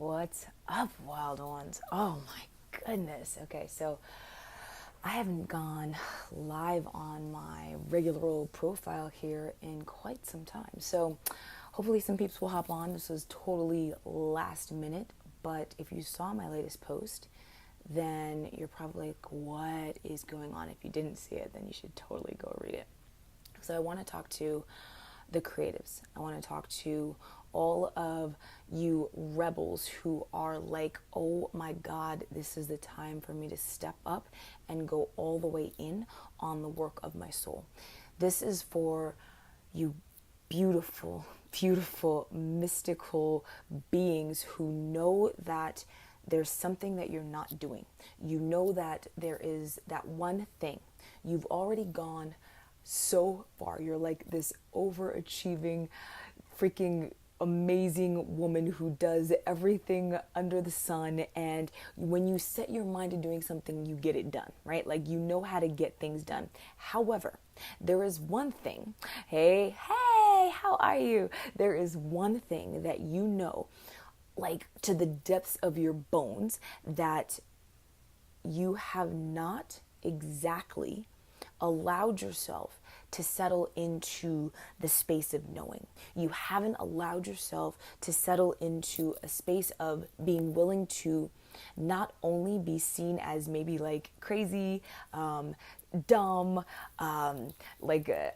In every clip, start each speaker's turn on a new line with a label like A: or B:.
A: What's up, wild ones? Oh my goodness. Okay, so I haven't gone live on my regular old profile here in quite some time. So hopefully some peeps will hop on. This was totally last minute, but if you saw my latest post, then you're probably like, what is going on? If you didn't see it, then you should totally go read it. So I want to talk to the creatives. I want to talk to all of you rebels who are like, oh my God, this is the time for me to step up and go all the way in on the work of my soul. This is for you beautiful, beautiful, mystical beings who know that there's something that you're not doing. You know that there is that one thing. You've already gone so far. You're like this overachieving, freaking amazing woman who does everything under the sun, and when you set your mind to doing something, you get it done, right? Like, you know how to get things done. However, there is one thing. Hey, how are you? There is one thing that you know, like to the depths of your bones, that you have not exactly allowed yourself to settle into the space of knowing. You haven't allowed yourself to settle into a space of being willing to not only be seen as maybe like crazy, dumb,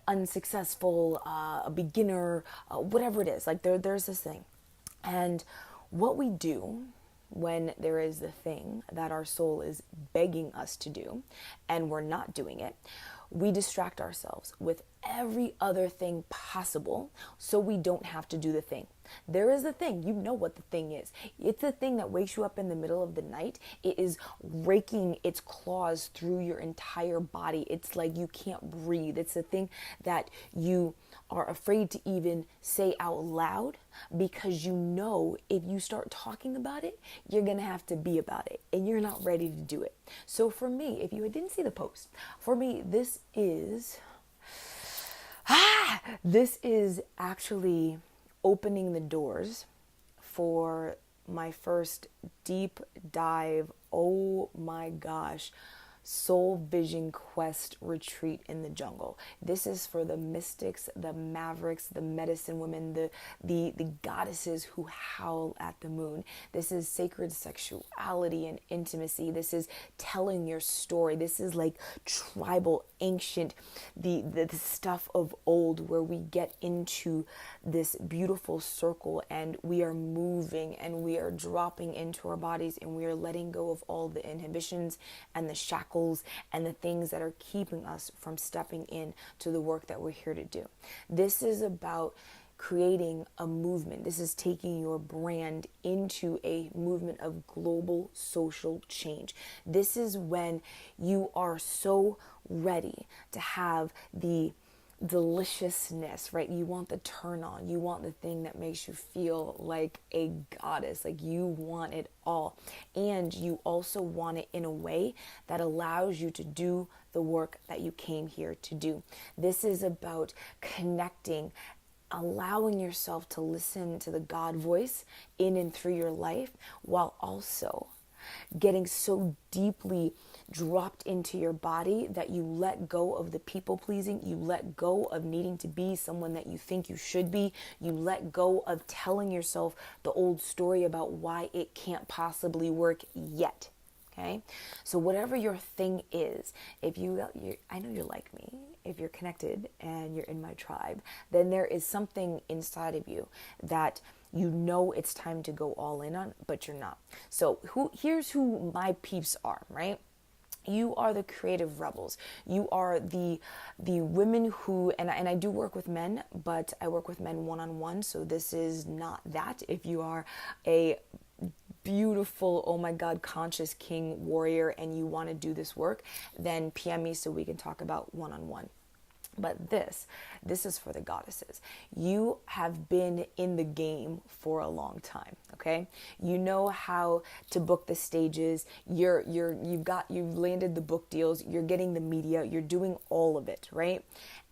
A: unsuccessful, a beginner, whatever it is. Like there's this thing. And what we do when there is the thing that our soul is begging us to do and we're not doing it, we distract ourselves with every other thing possible so we don't have to do the thing. There is a thing. You know what the thing is. It's the thing that wakes you up in the middle of the night. It is raking its claws through your entire body. It's like you can't breathe. It's the thing that you are afraid to even say out loud, because you know if you start talking about it, you're going to have to be about it, and you're not ready to do it. So for me, if you didn't see the post, for me, this is actually opening the doors for my first deep dive, oh my gosh, soul vision quest retreat in the jungle. This is for the mystics, the mavericks, the medicine women, the goddesses who howl at the moon. This is sacred sexuality and intimacy. This is telling your story. This is like tribal, ancient, the stuff of old, where we get into this beautiful circle and we are moving and we are dropping into our bodies and we are letting go of all the inhibitions and the shackles and the things that are keeping us from stepping in to the work that we're here to do. This is about creating a movement. This is taking your brand into a movement of global social change. This is when you are so ready to have the deliciousness, right? You want the turn on. You want the thing that makes you feel like a goddess. Like, you want it all. And you also want it in a way that allows you to do the work that you came here to do. This is about connecting, allowing yourself to listen to the God voice in and through your life, while also getting so deeply dropped into your body that you let go of the people pleasing. You let go of needing to be someone that you think you should be. You let go of telling yourself the old story about why it can't possibly work yet. Okay, so whatever your thing is, if I know you're like me. If you're connected and you're in my tribe, then there is something inside of you that you know it's time to go all in on, but you're not. So here's who my peeps are, right? You are the creative rebels. You are the women who, and I do work with men, but I work with men one-on-one, so this is not that. If you are a beautiful, oh my God, conscious king warrior and you want to do this work, then PM me so we can talk about one-on-one. But this is for the goddesses. You have been in the game for a long time, okay? You know how to book the stages. You've landed the book deals. You're getting the media. You're doing all of it, right?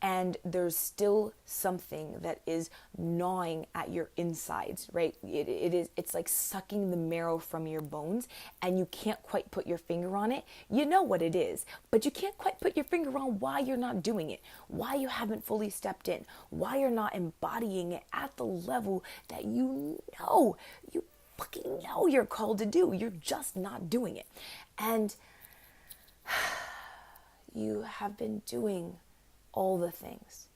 A: and there's still something that is gnawing at your insides, right? It's like sucking the marrow from your bones, and you can't quite put your finger on it. You know what it is, but you can't quite put your finger on why you're not doing it, why you haven't fully stepped in, why you're not embodying it at the level that you fucking know you're called to do. You're just not doing it. And you have been doing all the things.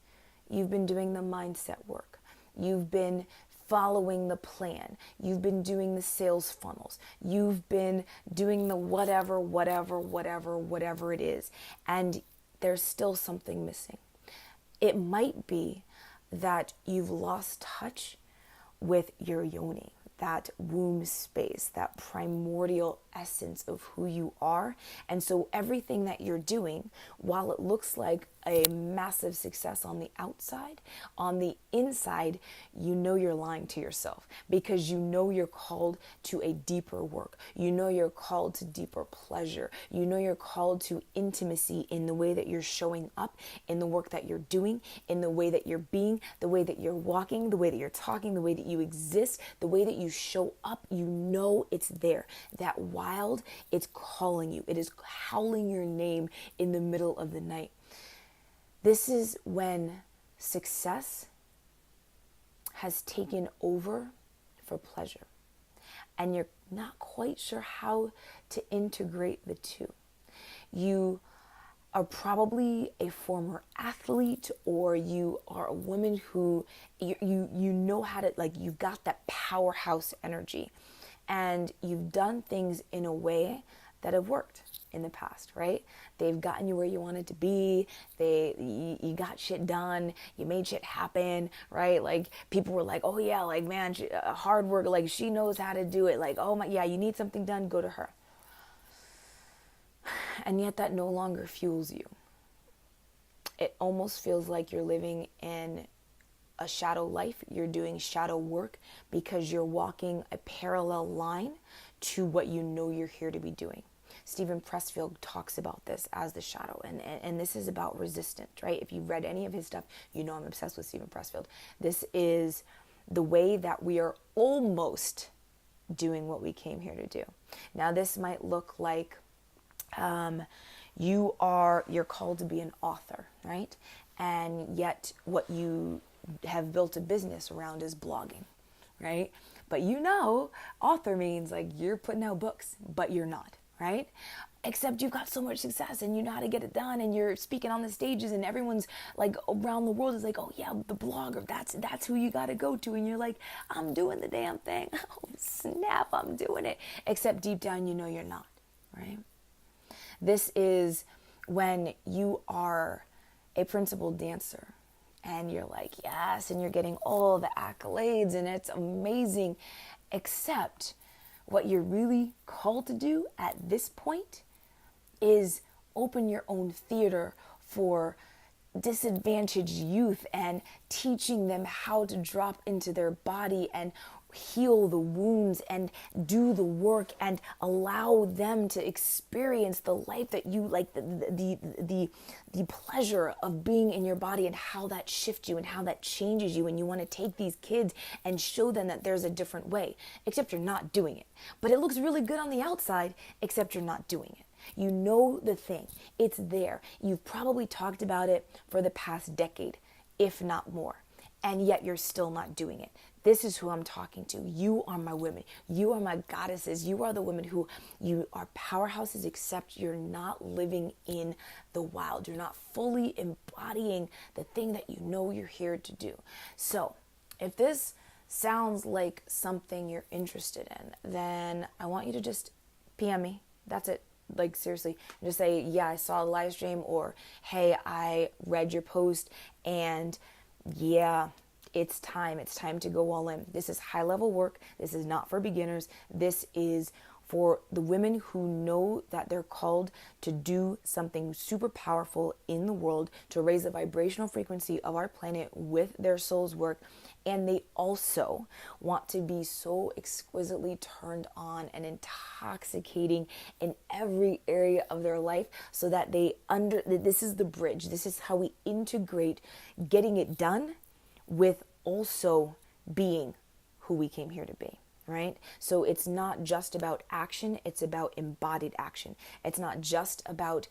A: You've been doing the mindset work. You've been following the plan. You've been doing the sales funnels. You've been doing the whatever it is. And there's still something missing. It might be that you've lost touch with your yoni, that womb space, that primordial essence of who you are. And so everything that you're doing, while it looks like a massive success on the outside, on the inside, you know you're lying to yourself, because you know you're called to a deeper work. You know you're called to deeper pleasure. You know you're called to intimacy in the way that you're showing up, in the work that you're doing, in the way that you're being, the way that you're walking, the way that you're talking, the way that you exist, the way that you show up. You know it's there. That wild, it's calling you. It is howling your name in the middle of the night. This is when success has taken over for pleasure, and you're not quite sure how to integrate the two. You are probably a former athlete, or you are a woman who you know how to, like, you've got that powerhouse energy, and you've done things in a way that have worked in the past, right? They've gotten you where you wanted to be. You got shit done. You made shit happen, right? Like, people were like, oh yeah, like, man, hard work, like, she knows how to do it. Like, oh my, yeah, you need something done, go to her. And yet that no longer fuels you. It almost feels like you're living in a shadow life. You're doing shadow work because you're walking a parallel line to what you know you're here to be doing. Steven Pressfield talks about this as the shadow, and this is about resistance, right? If you've read any of his stuff, you know I'm obsessed with Steven Pressfield. This is the way that we are almost doing what we came here to do. Now, this might look like you're called to be an author, right? And yet what you have built a business around is blogging, right? But you know, author means like you're putting out books, but you're not, right? Except you've got so much success and you know how to get it done, and you're speaking on the stages, and everyone's like around the world is like, oh yeah, the blogger, that's who you got to go to. And you're like, I'm doing the damn thing. Oh snap, I'm doing it. Except deep down, you know you're not, right? This is when you are a principal dancer and you're like, yes, and you're getting all the accolades and it's amazing. Except what you're really called to do at this point is open your own theater for disadvantaged youth and teaching them how to drop into their body and heal the wounds and do the work and allow them to experience the life that you like, the pleasure of being in your body, and how that shifts you and how that changes you. And you want to take these kids and show them that there's a different way, except you're not doing it. But it looks really good on the outside, except you're not doing it. You know the thing. It's there. You've probably talked about it for the past decade, if not more. And yet you're still not doing it. This is who I'm talking to. You are my women. You are my goddesses. You are the women who, you are powerhouses, except you're not living in the wild. You're not fully embodying the thing that you know you're here to do. So if this sounds like something you're interested in, then I want you to just PM me. That's it. Like, seriously, just say, yeah, I saw the live stream, or hey, I read your post, and yeah, it's time to go all in. This is high level work. This is not for beginners. This is for the women who know that they're called to do something super powerful in the world, to raise the vibrational frequency of our planet with their soul's work. And they also want to be so exquisitely turned on and intoxicating in every area of their life, so that this is the bridge. This is how we integrate getting it done with also being who we came here to be. Right? So it's not just about action, it's about embodied action. It's not just about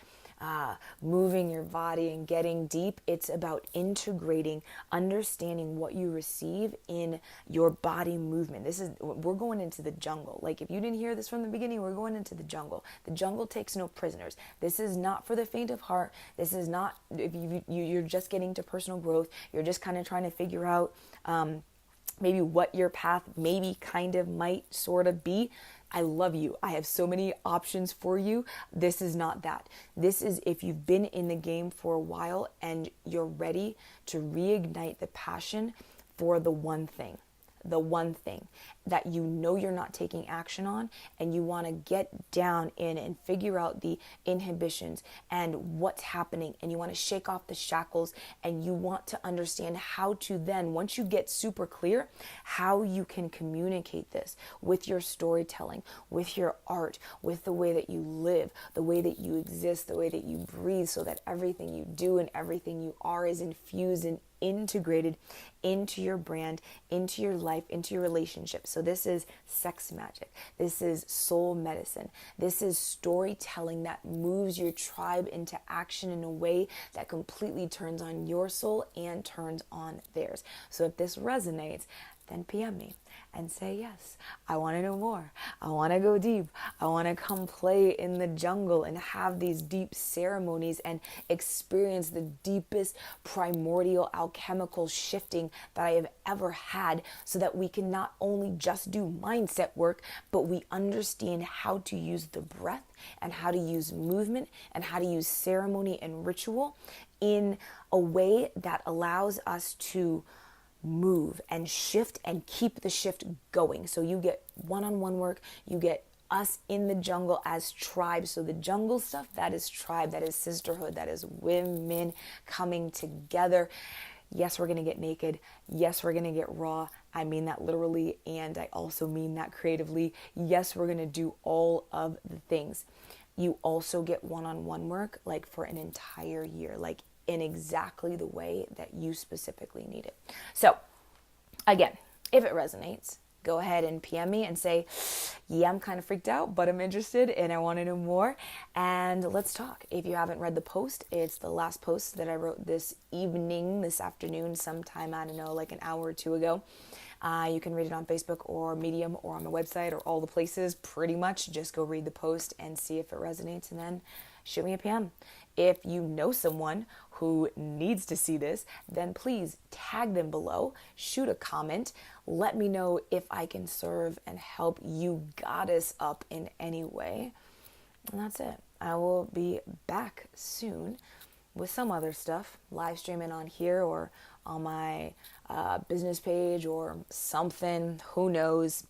A: moving your body and getting deep. It's about integrating, understanding what you receive in your body movement. We're going into the jungle. Like, if you didn't hear this from the beginning, we're going into the jungle. The jungle takes no prisoners. This is not for the faint of heart. This is not, if you're just getting to personal growth, you're just kind of trying to figure out maybe what your path maybe kind of might sort of be. I love you. I have so many options for you. This is not that. This is if you've been in the game for a while and you're ready to reignite the passion for the one thing that you know you're not taking action on, and you want to get down in and figure out the inhibitions and what's happening, and you want to shake off the shackles, and you want to understand how to then, once you get super clear, how you can communicate this with your storytelling, with your art, with the way that you live, the way that you exist, the way that you breathe, so that everything you do and everything you are is infused and integrated into your brand, into your life, into your relationships. So this is sex magic. This is soul medicine. This is storytelling that moves your tribe into action in a way that completely turns on your soul and turns on theirs. So if this resonates, then PM me and say, yes, I want to know more. I want to go deep. I want to come play in the jungle and have these deep ceremonies and experience the deepest primordial alchemical shifting that I have ever had, so that we can not only just do mindset work, but we understand how to use the breath and how to use movement and how to use ceremony and ritual in a way that allows us to move and shift and keep the shift going. So you get one-on-one work, you get us in the jungle as tribe. So the jungle stuff, that is tribe, that is sisterhood, that is women coming together. Yes, we're going to get naked. Yes, we're going to get raw. I mean that literally, and I also mean that creatively. Yes, we're going to do all of the things. You also get one-on-one work, like for an entire year, like in exactly the way that you specifically need it. So again, if it resonates, go ahead and PM me and say, yeah, I'm kind of freaked out, but I'm interested and I want to know more. And let's talk. If you haven't read the post, it's the last post that I wrote this afternoon, sometime, I don't know, like an hour or two ago. You can read it on Facebook or Medium or on my website or all the places, pretty much. Just go read the post and see if it resonates, and then shoot me a PM. If you know someone who needs to see this, then please tag them below, shoot a comment, let me know if I can serve and help you goddess up in any way. And that's it. I will be back soon with some other stuff, live streaming on here or on my business page or something, who knows.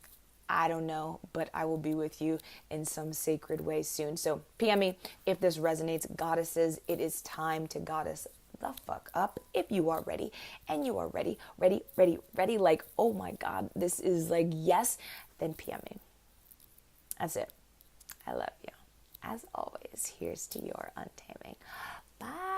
A: I don't know, but I will be with you in some sacred way soon. So PM me if this resonates. Goddesses, it is time to goddess the fuck up if you are ready. And you are ready, like, oh my God, this is like, yes, then PM me. That's it. I love you. As always, here's to your untaming. Bye.